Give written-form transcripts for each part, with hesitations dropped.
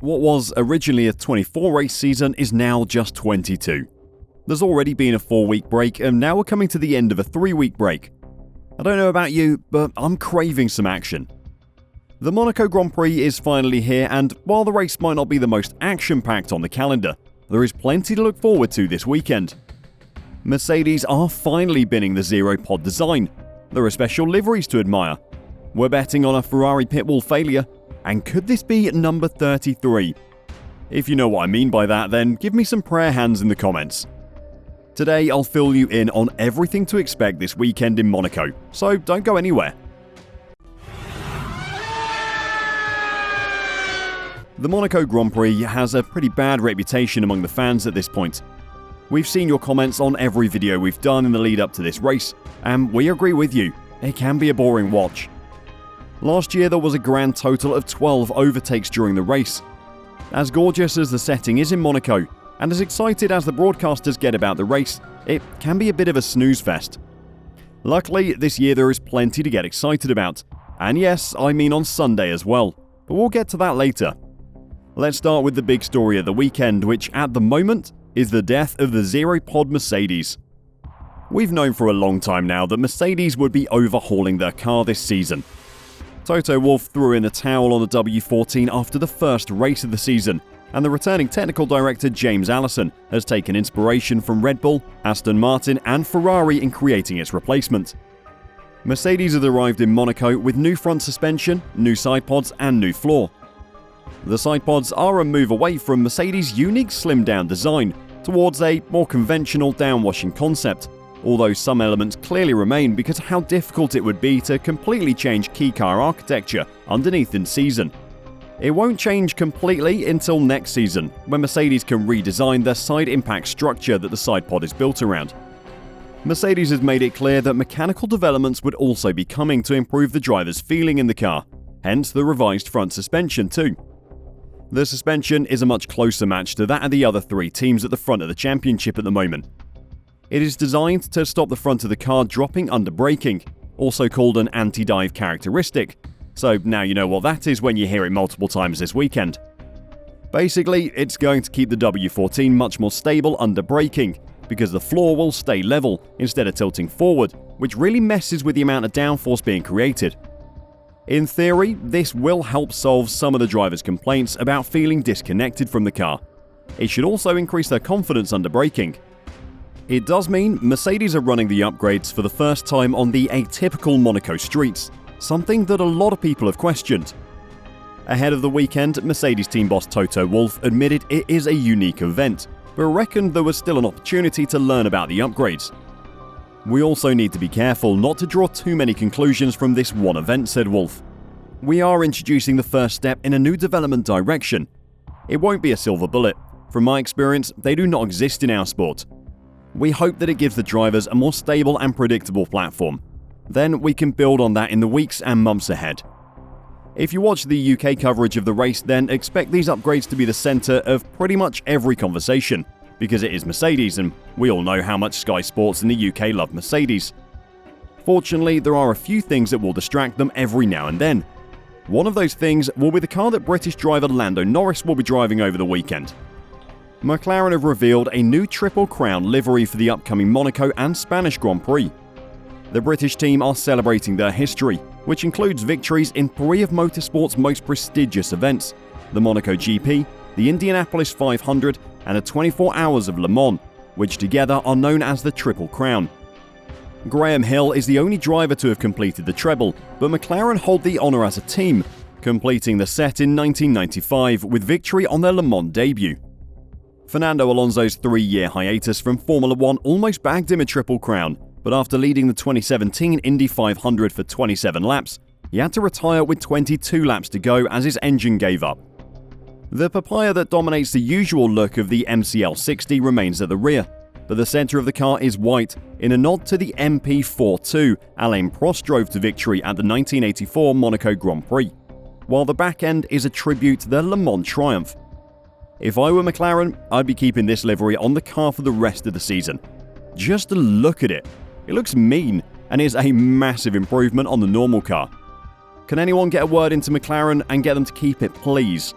What was originally a 24-race season is now just 22. There's already been a 4-week break, and now we're coming to the end of a 3-week break. I don't know about you, but I'm craving some action. The Monaco Grand Prix is finally here, and while the race might not be the most action-packed on the calendar, there is plenty to look forward to this weekend. Mercedes are finally binning the zero-pod design. There are special liveries to admire. We're betting on a Ferrari pitwall failure, and could this be number 33? If you know what I mean by that, then give me some prayer hands in the comments. Today I'll fill you in on everything to expect this weekend in Monaco, so don't go anywhere. The Monaco Grand Prix has a pretty bad reputation among the fans at this point. We've seen your comments on every video we've done in the lead up to this race, and we agree with you, it can be a boring watch. Last year there was a grand total of 12 overtakes during the race. As gorgeous as the setting is in Monaco, and as excited as the broadcasters get about the race, it can be a bit of a snooze fest. Luckily, this year there is plenty to get excited about. And yes, I mean on Sunday as well, but we'll get to that later. Let's start with the big story of the weekend, which at the moment is the death of the zero-pod Mercedes. We've known for a long time now that Mercedes would be overhauling their car this season. Toto Wolff threw in the towel on the W14 after the first race of the season, and the returning technical director James Allison has taken inspiration from Red Bull, Aston Martin and Ferrari in creating its replacement. Mercedes has arrived in Monaco with new front suspension, new side pods and new floor. The side pods are a move away from Mercedes' unique slimmed-down design towards a more conventional downwashing concept, although some elements clearly remain because of how difficult it would be to completely change key car architecture underneath in season. It won't change completely until next season, when Mercedes can redesign their side impact structure that the side pod is built around. Mercedes has made it clear that mechanical developments would also be coming to improve the driver's feeling in the car, hence the revised front suspension too. The suspension is a much closer match to that of the other three teams at the front of the championship at the moment. It is designed to stop the front of the car dropping under braking, also called an anti-dive characteristic, so now you know what that is when you hear it multiple times this weekend. Basically, it's going to keep the W14 much more stable under braking, because the floor will stay level instead of tilting forward, which really messes with the amount of downforce being created. In theory, this will help solve some of the drivers' complaints about feeling disconnected from the car. It should also increase their confidence under braking. It does mean Mercedes are running the upgrades for the first time on the atypical Monaco streets, something that a lot of people have questioned. Ahead of the weekend, Mercedes team boss Toto Wolff admitted it is a unique event, but reckoned there was still an opportunity to learn about the upgrades. "We also need to be careful not to draw too many conclusions from this one event," said Wolff. "We are introducing the first step in a new development direction. It won't be a silver bullet. From my experience, they do not exist in our sport. We hope that it gives the drivers a more stable and predictable platform. Then we can build on that in the weeks and months ahead. If you watch the UK coverage of the race, then expect these upgrades to be the centre of pretty much every conversation, because it is Mercedes and we all know how much Sky Sports in the UK love Mercedes. Fortunately, there are a few things that will distract them every now and then. One of those things will be the car that British driver Lando Norris will be driving over the weekend. McLaren have revealed a new Triple Crown livery for the upcoming Monaco and Spanish Grand Prix. The British team are celebrating their history, which includes victories in three of motorsport's most prestigious events: the Monaco GP, the Indianapolis 500 and the 24 Hours of Le Mans, which together are known as the Triple Crown. Graham Hill is the only driver to have completed the treble, but McLaren hold the honour as a team, completing the set in 1995 with victory on their Le Mans debut. Fernando Alonso's 3-year hiatus from Formula 1 almost bagged him a Triple Crown, but after leading the 2017 Indy 500 for 27 laps, he had to retire with 22 laps to go as his engine gave up. The papaya that dominates the usual look of the MCL 60 remains at the rear, but the centre of the car is white in a nod to the MP42 Alain Prost drove to victory at the 1984 Monaco Grand Prix, while the back end is a tribute to their Le Mans triumph. If I were McLaren, I'd be keeping this livery on the car for the rest of the season. Just look at it. It looks mean and is a massive improvement on the normal car. Can anyone get a word into McLaren and get them to keep it, please?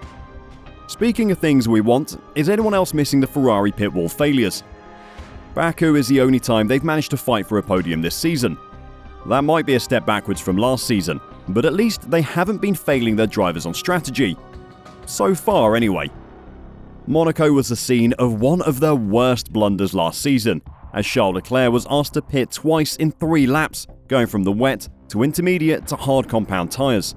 Speaking of things we want, is anyone else missing the Ferrari pit wall failures? Baku is the only time they've managed to fight for a podium this season. That might be a step backwards from last season, but at least they haven't been failing their drivers on strategy. So far, anyway. Monaco was the scene of one of their worst blunders last season, as Charles Leclerc was asked to pit twice in 3 laps, going from the wet to intermediate to hard compound tyres.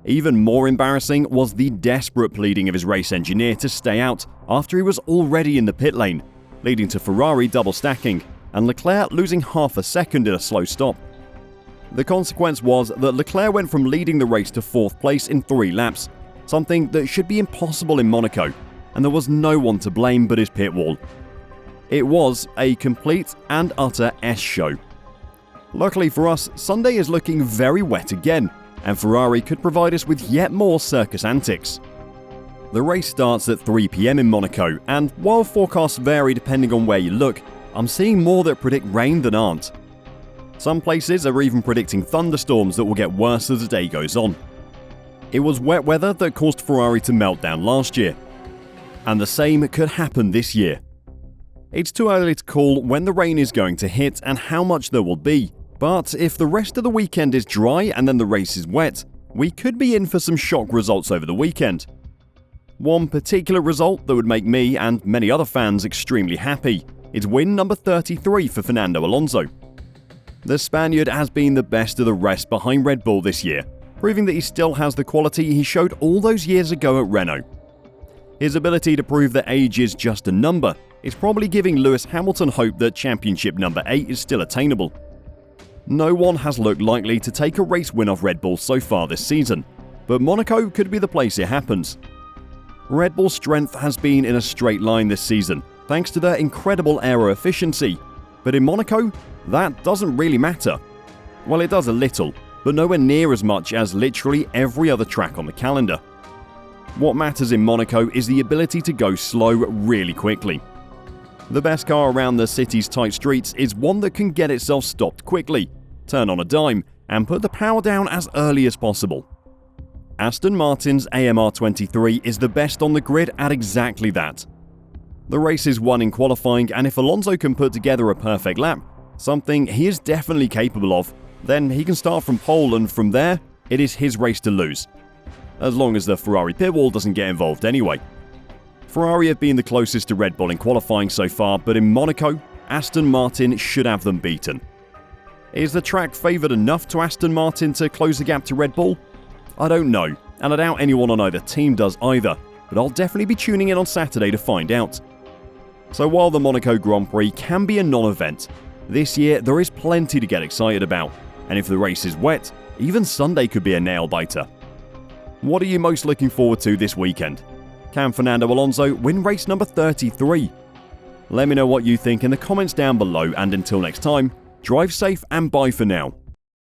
Even more embarrassing was the desperate pleading of his race engineer to stay out after he was already in the pit lane, leading to Ferrari double stacking and Leclerc losing half a second in a slow stop. The consequence was that Leclerc went from leading the race to 4th place in 3 laps, something that should be impossible in Monaco, and there was no one to blame but his pit wall. It was a complete and utter S-show. Luckily for us, Sunday is looking very wet again, and Ferrari could provide us with yet more circus antics. The race starts at 3 PM in Monaco, and while forecasts vary depending on where you look, I'm seeing more that predict rain than aren't. Some places are even predicting thunderstorms that will get worse as the day goes on. It was wet weather that caused Ferrari to melt down last year, and the same could happen this year. It's too early to call when the rain is going to hit and how much there will be, but if the rest of the weekend is dry and then the race is wet, we could be in for some shock results over the weekend. One particular result that would make me and many other fans extremely happy is win number 33 for Fernando Alonso. The Spaniard has been the best of the rest behind Red Bull this year, proving that he still has the quality he showed all those years ago at Renault. His ability to prove that age is just a number is probably giving Lewis Hamilton hope that championship number 8 is still attainable. No one has looked likely to take a race win off Red Bull so far this season, but Monaco could be the place it happens. Red Bull's strength has been in a straight line this season, thanks to their incredible aero efficiency, but in Monaco, that doesn't really matter. Well, it does a little, but nowhere near as much as literally every other track on the calendar. What matters in Monaco is the ability to go slow really quickly. The best car around the city's tight streets is one that can get itself stopped quickly, turn on a dime, and put the power down as early as possible. Aston Martin's AMR23 is the best on the grid at exactly that. The race is won in qualifying, and if Alonso can put together a perfect lap, something he is definitely capable of, then he can start from pole, and from there, it is his race to lose. As long as the Ferrari pit wall doesn't get involved anyway. Ferrari have been the closest to Red Bull in qualifying so far, but in Monaco, Aston Martin should have them beaten. Is the track favoured enough to Aston Martin to close the gap to Red Bull? I don't know, and I doubt anyone on either team does either, but I'll definitely be tuning in on Saturday to find out. So while the Monaco Grand Prix can be a non-event, this year there is plenty to get excited about, and if the race is wet, even Sunday could be a nail-biter. What are you most looking forward to this weekend? Can Fernando Alonso win race number 33? Let me know what you think in the comments down below, and until next time, drive safe and bye for now.